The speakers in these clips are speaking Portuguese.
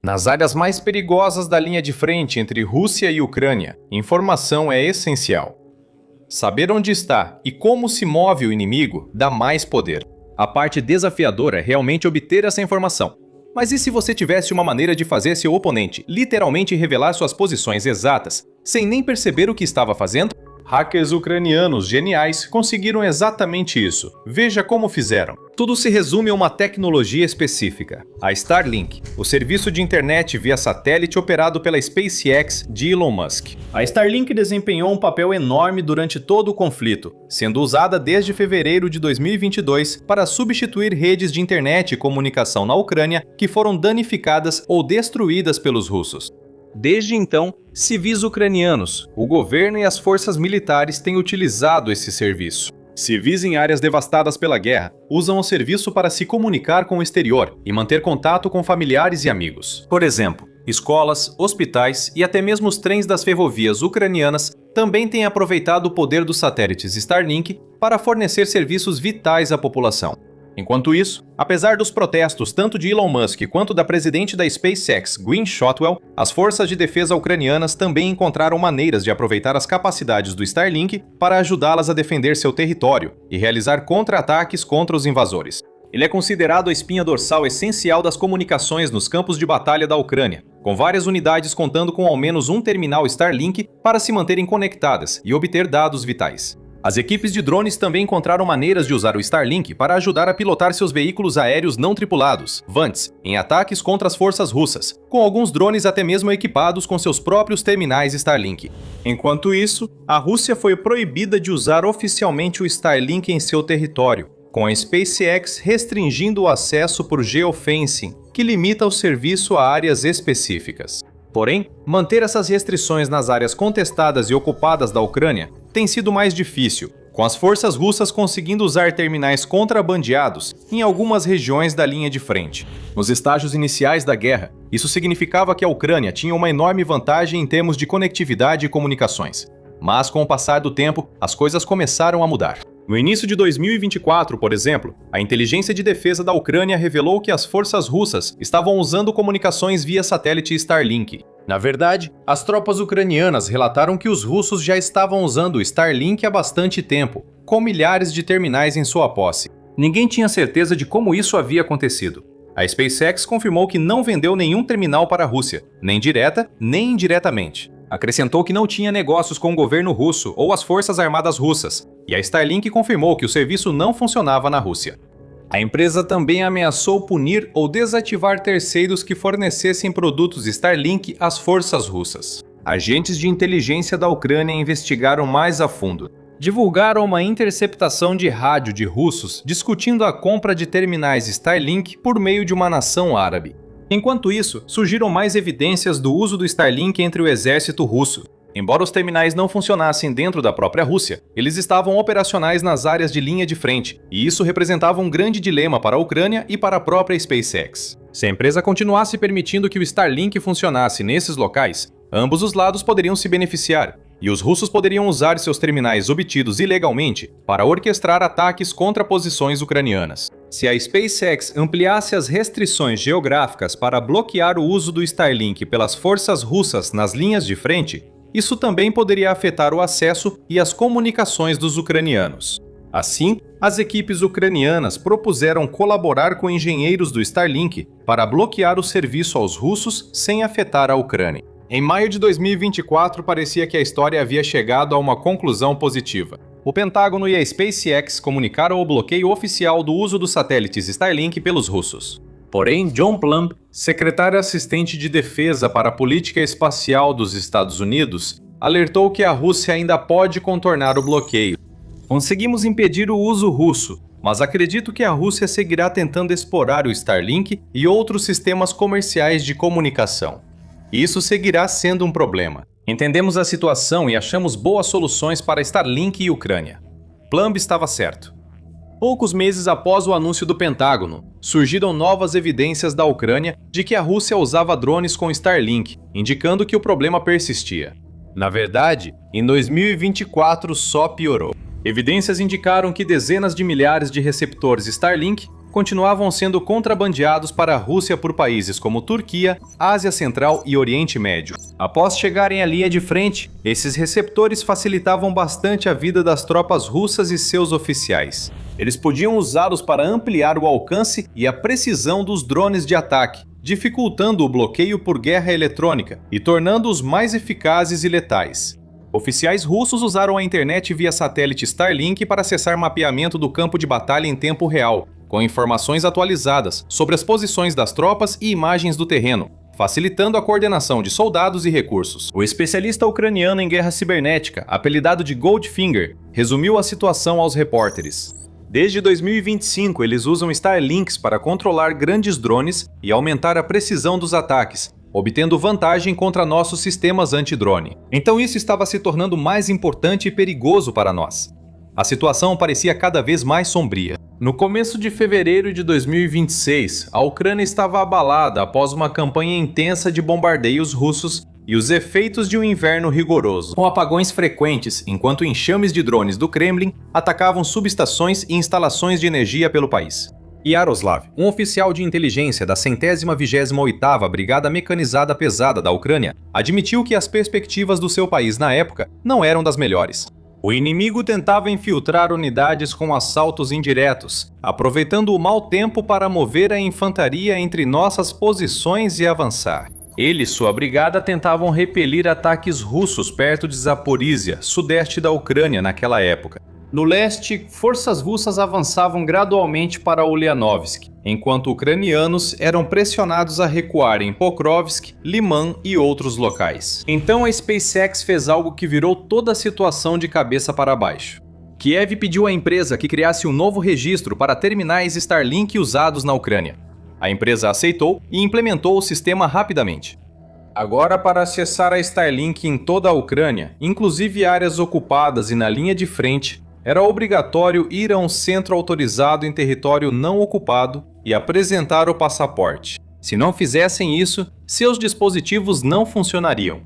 Nas áreas mais perigosas da linha de frente entre Rússia e Ucrânia, informação é essencial. Saber onde está e como se move o inimigo dá mais poder. A parte desafiadora é realmente obter essa informação. Mas e se você tivesse uma maneira de fazer seu oponente literalmente revelar suas posições exatas, sem nem perceber o que estava fazendo? Hackers ucranianos geniais conseguiram exatamente isso. Veja como fizeram. Tudo se resume a uma tecnologia específica, a Starlink, o serviço de internet via satélite operado pela SpaceX de Elon Musk. A Starlink desempenhou um papel enorme durante todo o conflito, sendo usada desde fevereiro de 2022 para substituir redes de internet e comunicação na Ucrânia que foram danificadas ou destruídas pelos russos. Desde então, civis ucranianos, o governo e as forças militares têm utilizado esse serviço. Civis em áreas devastadas pela guerra usam o serviço para se comunicar com o exterior e manter contato com familiares e amigos. Por exemplo, escolas, hospitais e até mesmo os trens das ferrovias ucranianas também têm aproveitado o poder dos satélites Starlink para fornecer serviços vitais à população. Enquanto isso, apesar dos protestos tanto de Elon Musk quanto da presidente da SpaceX, Gwyneth Shotwell, as forças de defesa ucranianas também encontraram maneiras de aproveitar as capacidades do Starlink para ajudá-las a defender seu território e realizar contra-ataques contra os invasores. Ele é considerado a espinha dorsal essencial das comunicações nos campos de batalha da Ucrânia, com várias unidades contando com ao menos um terminal Starlink para se manterem conectadas e obter dados vitais. As equipes de drones também encontraram maneiras de usar o Starlink para ajudar a pilotar seus veículos aéreos não tripulados, VANTs, em ataques contra as forças russas, com alguns drones até mesmo equipados com seus próprios terminais Starlink. Enquanto isso, a Rússia foi proibida de usar oficialmente o Starlink em seu território, com a SpaceX restringindo o acesso por geofencing, que limita o serviço a áreas específicas. Porém, manter essas restrições nas áreas contestadas e ocupadas da Ucrânia tem sido mais difícil, com as forças russas conseguindo usar terminais contrabandeados em algumas regiões da linha de frente. Nos estágios iniciais da guerra, isso significava que a Ucrânia tinha uma enorme vantagem em termos de conectividade e comunicações. Mas com o passar do tempo, as coisas começaram a mudar. No início de 2024, por exemplo, a inteligência de defesa da Ucrânia revelou que as forças russas estavam usando comunicações via satélite Starlink. Na verdade, as tropas ucranianas relataram que os russos já estavam usando o Starlink há bastante tempo, com milhares de terminais em sua posse. Ninguém tinha certeza de como isso havia acontecido. A SpaceX confirmou que não vendeu nenhum terminal para a Rússia, nem direta nem indiretamente. Acrescentou que não tinha negócios com o governo russo ou as forças armadas russas, e a Starlink confirmou que o serviço não funcionava na Rússia. A empresa também ameaçou punir ou desativar terceiros que fornecessem produtos Starlink às forças russas. Agentes de inteligência da Ucrânia investigaram mais a fundo. Divulgaram uma interceptação de rádio de russos discutindo a compra de terminais Starlink por meio de uma nação árabe. Enquanto isso, surgiram mais evidências do uso do Starlink entre o exército russo. Embora os terminais não funcionassem dentro da própria Rússia, eles estavam operacionais nas áreas de linha de frente, e isso representava um grande dilema para a Ucrânia e para a própria SpaceX. Se a empresa continuasse permitindo que o Starlink funcionasse nesses locais, ambos os lados poderiam se beneficiar, e os russos poderiam usar seus terminais obtidos ilegalmente para orquestrar ataques contra posições ucranianas. Se a SpaceX ampliasse as restrições geográficas para bloquear o uso do Starlink pelas forças russas nas linhas de frente, isso também poderia afetar o acesso e as comunicações dos ucranianos. Assim, as equipes ucranianas propuseram colaborar com engenheiros do Starlink para bloquear o serviço aos russos sem afetar a Ucrânia. Em maio de 2024, parecia que a história havia chegado a uma conclusão positiva. O Pentágono e a SpaceX comunicaram o bloqueio oficial do uso dos satélites Starlink pelos russos. Porém, John Plumb, secretário assistente de defesa para a política espacial dos Estados Unidos, alertou que a Rússia ainda pode contornar o bloqueio. Conseguimos impedir o uso russo, mas acredito que a Rússia seguirá tentando explorar o Starlink e outros sistemas comerciais de comunicação. Isso seguirá sendo um problema. Entendemos a situação e achamos boas soluções para Starlink e Ucrânia. Plumb estava certo. Poucos meses após o anúncio do Pentágono, surgiram novas evidências da Ucrânia de que a Rússia usava drones com Starlink, indicando que o problema persistia. Na verdade, em 2024 só piorou. Evidências indicaram que dezenas de milhares de receptores Starlink continuavam sendo contrabandeados para a Rússia por países como Turquia, Ásia Central e Oriente Médio. Após chegarem à linha de frente, esses receptores facilitavam bastante a vida das tropas russas e seus oficiais. Eles podiam usá-los para ampliar o alcance e a precisão dos drones de ataque, dificultando o bloqueio por guerra eletrônica e tornando-os mais eficazes e letais. Oficiais russos usaram a internet via satélite Starlink para acessar mapeamento do campo de batalha em tempo real, com informações atualizadas sobre as posições das tropas e imagens do terreno, facilitando a coordenação de soldados e recursos. O especialista ucraniano em guerra cibernética, apelidado de Goldfinger, resumiu a situação aos repórteres. Desde 2025, eles usam Starlinks para controlar grandes drones e aumentar a precisão dos ataques, obtendo vantagem contra nossos sistemas anti-drone. Então isso estava se tornando mais importante e perigoso para nós. A situação parecia cada vez mais sombria. No começo de fevereiro de 2026, a Ucrânia estava abalada após uma campanha intensa de bombardeios russos e os efeitos de um inverno rigoroso, com apagões frequentes, enquanto enxames de drones do Kremlin atacavam subestações e instalações de energia pelo país. Yaroslav, um oficial de inteligência da 128ª Brigada Mecanizada Pesada da Ucrânia, admitiu que as perspectivas do seu país na época não eram das melhores. O inimigo tentava infiltrar unidades com assaltos indiretos, aproveitando o mau tempo para mover a infantaria entre nossas posições e avançar. Ele e sua brigada tentavam repelir ataques russos perto de Zaporizhia, sudeste da Ucrânia naquela época. No leste, forças russas avançavam gradualmente para Ulyanovsk, enquanto ucranianos eram pressionados a recuar em Pokrovsk, Liman e outros locais. Então a SpaceX fez algo que virou toda a situação de cabeça para baixo. Kiev pediu à empresa que criasse um novo registro para terminais Starlink usados na Ucrânia. A empresa aceitou e implementou o sistema rapidamente. Agora, para acessar a Starlink em toda a Ucrânia, inclusive áreas ocupadas e na linha de frente, era obrigatório ir a um centro autorizado em território não ocupado e apresentar o passaporte. Se não fizessem isso, seus dispositivos não funcionariam.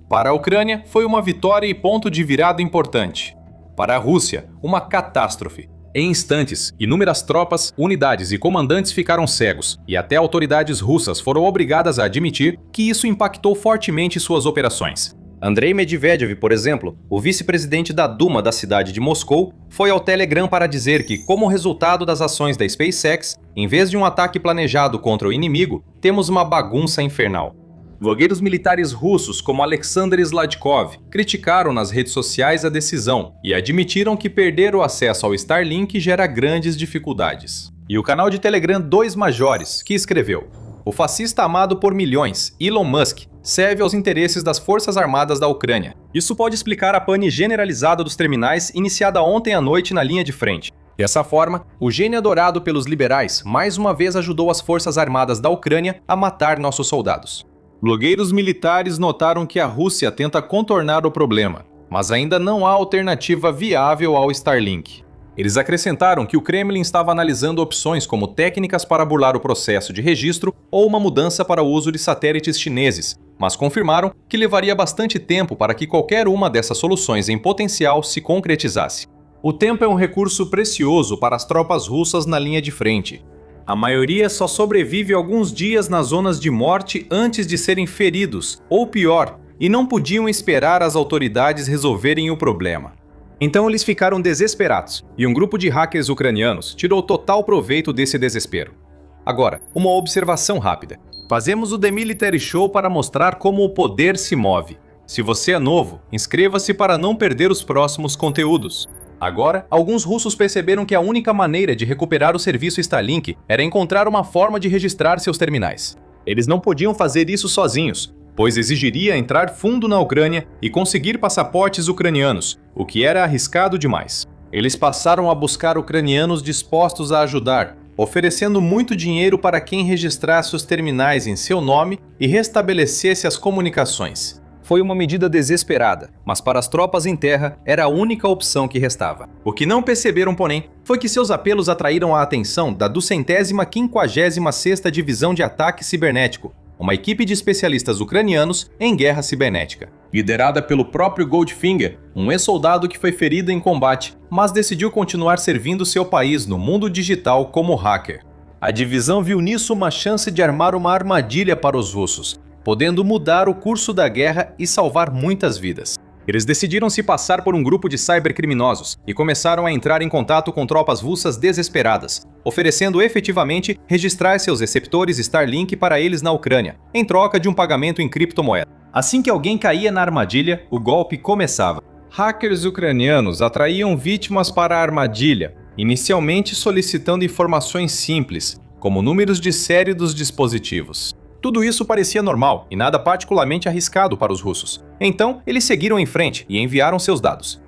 Para a Ucrânia, foi uma vitória e ponto de virada importante. Para a Rússia, uma catástrofe. Em instantes, inúmeras tropas, unidades e comandantes ficaram cegos, e até autoridades russas foram obrigadas a admitir que isso impactou fortemente suas operações. Andrei Medvedev, por exemplo, o vice-presidente da Duma da cidade de Moscou, foi ao Telegram para dizer que, como resultado das ações da SpaceX, em vez de um ataque planejado contra o inimigo, temos uma bagunça infernal. Blogueiros militares russos como Alexander Sladkov criticaram nas redes sociais a decisão e admitiram que perder o acesso ao Starlink gera grandes dificuldades. E o canal de Telegram 2 Majores, que escreveu: o fascista amado por milhões, Elon Musk, serve aos interesses das Forças Armadas da Ucrânia. Isso pode explicar a pane generalizada dos terminais iniciada ontem à noite na linha de frente. Dessa forma, o gênio adorado pelos liberais mais uma vez ajudou as Forças Armadas da Ucrânia a matar nossos soldados. Blogueiros militares notaram que a Rússia tenta contornar o problema, mas ainda não há alternativa viável ao Starlink. Eles acrescentaram que o Kremlin estava analisando opções como técnicas para burlar o processo de registro ou uma mudança para o uso de satélites chineses, mas confirmaram que levaria bastante tempo para que qualquer uma dessas soluções em potencial se concretizasse. O tempo é um recurso precioso para as tropas russas na linha de frente. A maioria só sobrevive alguns dias nas zonas de morte antes de serem feridos, ou pior, e não podiam esperar as autoridades resolverem o problema. Então eles ficaram desesperados, e um grupo de hackers ucranianos tirou total proveito desse desespero. Agora, uma observação rápida. Fazemos o The Military Show para mostrar como o poder se move. Se você é novo, inscreva-se para não perder os próximos conteúdos. Agora, alguns russos perceberam que a única maneira de recuperar o serviço Starlink era encontrar uma forma de registrar seus terminais. Eles não podiam fazer isso sozinhos, pois exigiria entrar fundo na Ucrânia e conseguir passaportes ucranianos, o que era arriscado demais. Eles passaram a buscar ucranianos dispostos a ajudar, oferecendo muito dinheiro para quem registrasse os terminais em seu nome e restabelecesse as comunicações. Foi uma medida desesperada, mas para as tropas em terra era a única opção que restava. O que não perceberam, porém, foi que seus apelos atraíram a atenção da 256ª Divisão de Ataque Cibernético, uma equipe de especialistas ucranianos em guerra cibernética. Liderada pelo próprio Goldfinger, um ex-soldado que foi ferido em combate, mas decidiu continuar servindo seu país no mundo digital como hacker. A divisão viu nisso uma chance de armar uma armadilha para os russos, podendo mudar o curso da guerra e salvar muitas vidas. Eles decidiram se passar por um grupo de cybercriminosos e começaram a entrar em contato com tropas russas desesperadas, oferecendo efetivamente registrar seus receptores Starlink para eles na Ucrânia, em troca de um pagamento em criptomoeda. Assim que alguém caía na armadilha, o golpe começava. Hackers ucranianos atraíam vítimas para a armadilha, inicialmente solicitando informações simples, como números de série dos dispositivos. Tudo isso parecia normal e nada particularmente arriscado para os russos. Então, eles seguiram em frente e enviaram seus dados.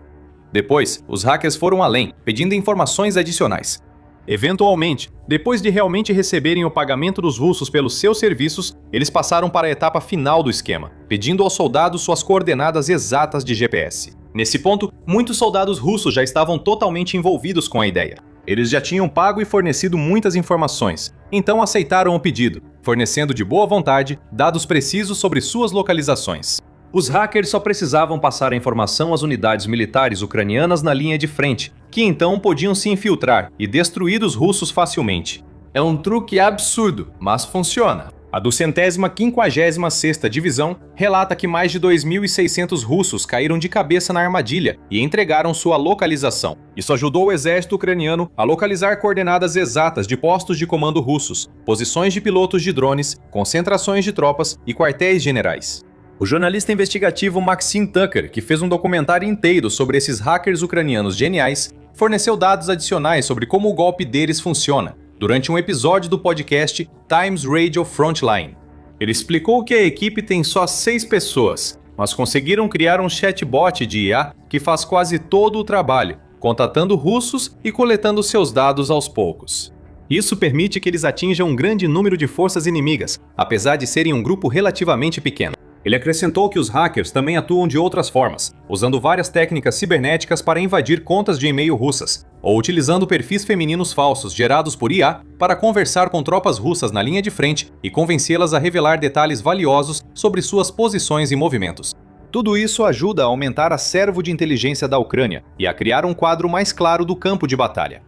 Depois, os hackers foram além, pedindo informações adicionais. Eventualmente, depois de realmente receberem o pagamento dos russos pelos seus serviços, eles passaram para a etapa final do esquema, pedindo aos soldados suas coordenadas exatas de GPS. Nesse ponto, muitos soldados russos já estavam totalmente envolvidos com a ideia. Eles já tinham pago e fornecido muitas informações, então aceitaram o pedido, fornecendo de boa vontade dados precisos sobre suas localizações. Os hackers só precisavam passar a informação às unidades militares ucranianas na linha de frente, que então podiam se infiltrar e destruir os russos facilmente. É um truque absurdo, mas funciona. A 256ª Divisão relata que mais de 2.600 russos caíram de cabeça na armadilha e entregaram sua localização. Isso ajudou o exército ucraniano a localizar coordenadas exatas de postos de comando russos, posições de pilotos de drones, concentrações de tropas e quartéis generais. O jornalista investigativo Maxim Tucker, que fez um documentário inteiro sobre esses hackers ucranianos geniais, forneceu dados adicionais sobre como o golpe deles funciona, durante um episódio do podcast Times Radio Frontline. Ele explicou que a equipe tem só 6 pessoas, mas conseguiram criar um chatbot de IA que faz quase todo o trabalho, contatando russos e coletando seus dados aos poucos. Isso permite que eles atinjam um grande número de forças inimigas, apesar de serem um grupo relativamente pequeno. Ele acrescentou que os hackers também atuam de outras formas, usando várias técnicas cibernéticas para invadir contas de e-mail russas, ou utilizando perfis femininos falsos gerados por IA para conversar com tropas russas na linha de frente e convencê-las a revelar detalhes valiosos sobre suas posições e movimentos. Tudo isso ajuda a aumentar a servo de inteligência da Ucrânia e a criar um quadro mais claro do campo de batalha.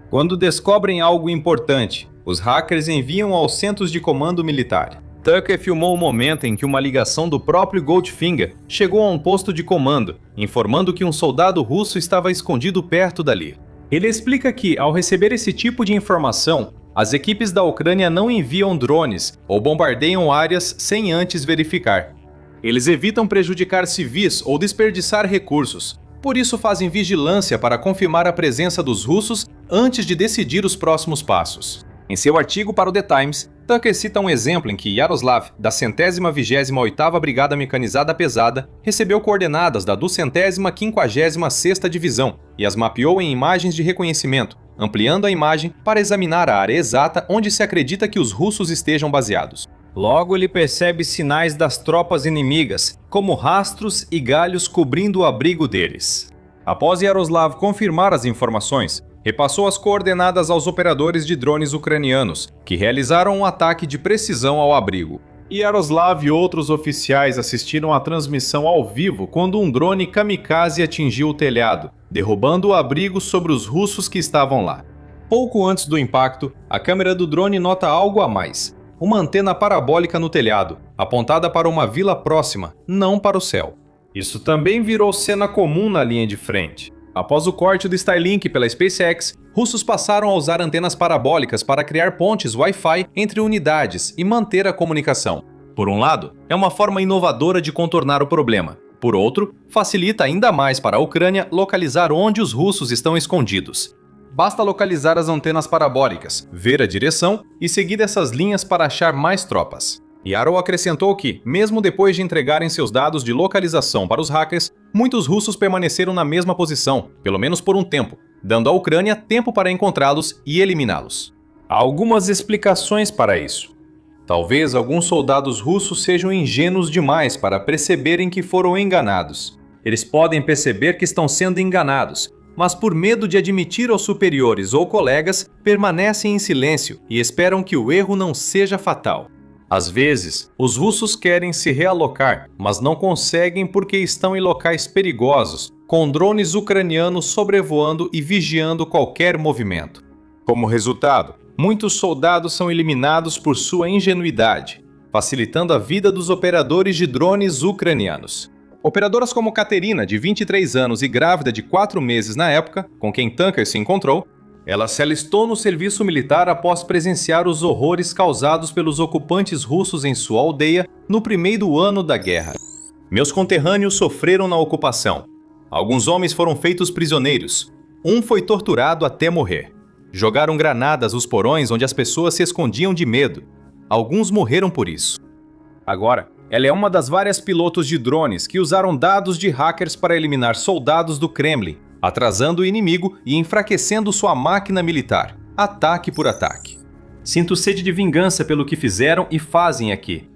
Quando descobrem algo importante, os hackers enviam aos centros de comando militar. Tucker filmou o momento em que uma ligação do próprio Goldfinger chegou a um posto de comando, informando que um soldado russo estava escondido perto dali. Ele explica que, ao receber esse tipo de informação, as equipes da Ucrânia não enviam drones ou bombardeiam áreas sem antes verificar. Eles evitam prejudicar civis ou desperdiçar recursos, por isso fazem vigilância para confirmar a presença dos russos antes de decidir os próximos passos. Em seu artigo para o The Times, Tucker cita um exemplo em que Yaroslav, da 128ª Brigada Mecanizada Pesada, recebeu coordenadas da 256ª Divisão e as mapeou em imagens de reconhecimento, ampliando a imagem para examinar a área exata onde se acredita que os russos estejam baseados. Logo ele percebe sinais das tropas inimigas, como rastros e galhos cobrindo o abrigo deles. Após Yaroslav confirmar as informações, repassou as coordenadas aos operadores de drones ucranianos, que realizaram um ataque de precisão ao abrigo. Yaroslav e outros oficiais assistiram à transmissão ao vivo quando um drone kamikaze atingiu o telhado, derrubando o abrigo sobre os russos que estavam lá. Pouco antes do impacto, a câmera do drone nota algo a mais: uma antena parabólica no telhado, apontada para uma vila próxima, não para o céu. Isso também virou cena comum na linha de frente. Após o corte do Starlink pela SpaceX, russos passaram a usar antenas parabólicas para criar pontes Wi-Fi entre unidades e manter a comunicação. Por um lado, é uma forma inovadora de contornar o problema. Por outro, facilita ainda mais para a Ucrânia localizar onde os russos estão escondidos. Basta localizar as antenas parabólicas, ver a direção e seguir essas linhas para achar mais tropas. Yaro acrescentou que, mesmo depois de entregarem seus dados de localização para os hackers, muitos russos permaneceram na mesma posição, pelo menos por um tempo, dando à Ucrânia tempo para encontrá-los e eliminá-los. Há algumas explicações para isso. Talvez alguns soldados russos sejam ingênuos demais para perceberem que foram enganados. Eles podem perceber que estão sendo enganados, mas por medo de admitir aos superiores ou colegas, permanecem em silêncio e esperam que o erro não seja fatal. Às vezes, os russos querem se realocar, mas não conseguem porque estão em locais perigosos, com drones ucranianos sobrevoando e vigiando qualquer movimento. Como resultado, Muitos soldados são eliminados por sua ingenuidade, facilitando a vida dos operadores de drones ucranianos. Operadoras como Katerina, de 23 anos e grávida de 4 meses na época, com quem Tucker se encontrou, ela se alistou no serviço militar após presenciar os horrores causados pelos ocupantes russos em sua aldeia no primeiro ano da guerra. Meus conterrâneos sofreram na ocupação. Alguns homens foram feitos prisioneiros. Um foi torturado até morrer. Jogaram granadas nos porões onde as pessoas se escondiam de medo. Alguns morreram por isso. Agora, ela é uma das várias pilotos de drones que usaram dados de hackers para eliminar soldados do Kremlin, atrasando o inimigo e enfraquecendo sua máquina militar, ataque por ataque. Sinto sede de vingança pelo que fizeram e fazem aqui.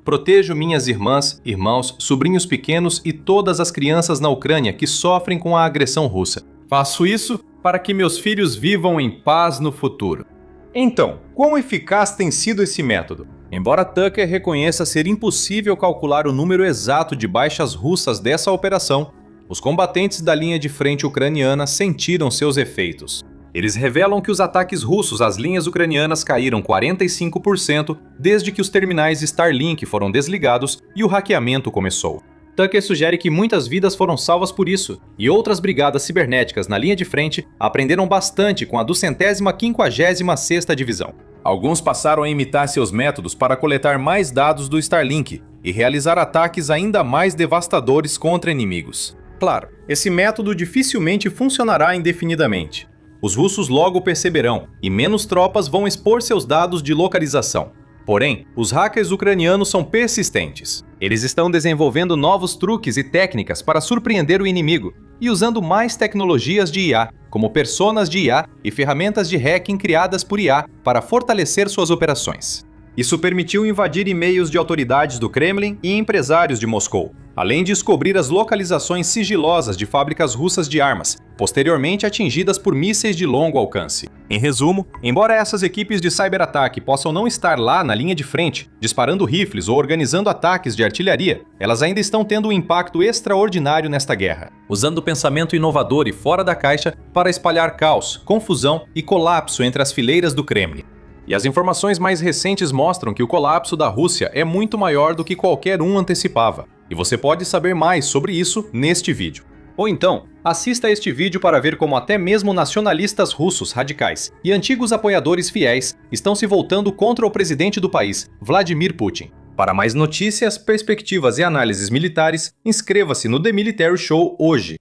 Protejo minhas irmãs, irmãos, sobrinhos pequenos e todas as crianças na Ucrânia que sofrem com a agressão russa. Faço isso para que meus filhos vivam em paz no futuro. Então, quão eficaz tem sido esse método? Embora Tucker reconheça ser impossível calcular o número exato de baixas russas dessa operação, os combatentes da linha de frente ucraniana sentiram seus efeitos. Eles revelam que os ataques russos às linhas ucranianas caíram 45% desde que os terminais Starlink foram desligados e o hackeamento começou. Tucker sugere que muitas vidas foram salvas por isso, e outras brigadas cibernéticas na linha de frente aprenderam bastante com a 256ª Divisão. Alguns passaram a imitar seus métodos para coletar mais dados do Starlink e realizar ataques ainda mais devastadores contra inimigos. Claro, esse método dificilmente funcionará indefinidamente. Os russos logo perceberão, e menos tropas vão expor seus dados de localização. Porém, os hackers ucranianos são persistentes. Eles estão desenvolvendo novos truques e técnicas para surpreender o inimigo e usando mais tecnologias de IA, como personas de IA e ferramentas de hacking criadas por IA para fortalecer suas operações. Isso permitiu invadir e-mails de autoridades do Kremlin e empresários de Moscou, além de descobrir as localizações sigilosas de fábricas russas de armas, posteriormente atingidas por mísseis de longo alcance. Em resumo, embora essas equipes de cyberataque possam não estar lá na linha de frente, disparando rifles ou organizando ataques de artilharia, elas ainda estão tendo um impacto extraordinário nesta guerra, usando o pensamento inovador e fora da caixa para espalhar caos, confusão e colapso entre as fileiras do Kremlin. E as informações mais recentes mostram que o colapso da Rússia é muito maior do que qualquer um antecipava. E você pode saber mais sobre isso neste vídeo. Ou então, assista a este vídeo para ver como até mesmo nacionalistas russos radicais e antigos apoiadores fiéis estão se voltando contra o presidente do país, Vladimir Putin. Para mais notícias, perspectivas e análises militares, inscreva-se no The Military Show hoje.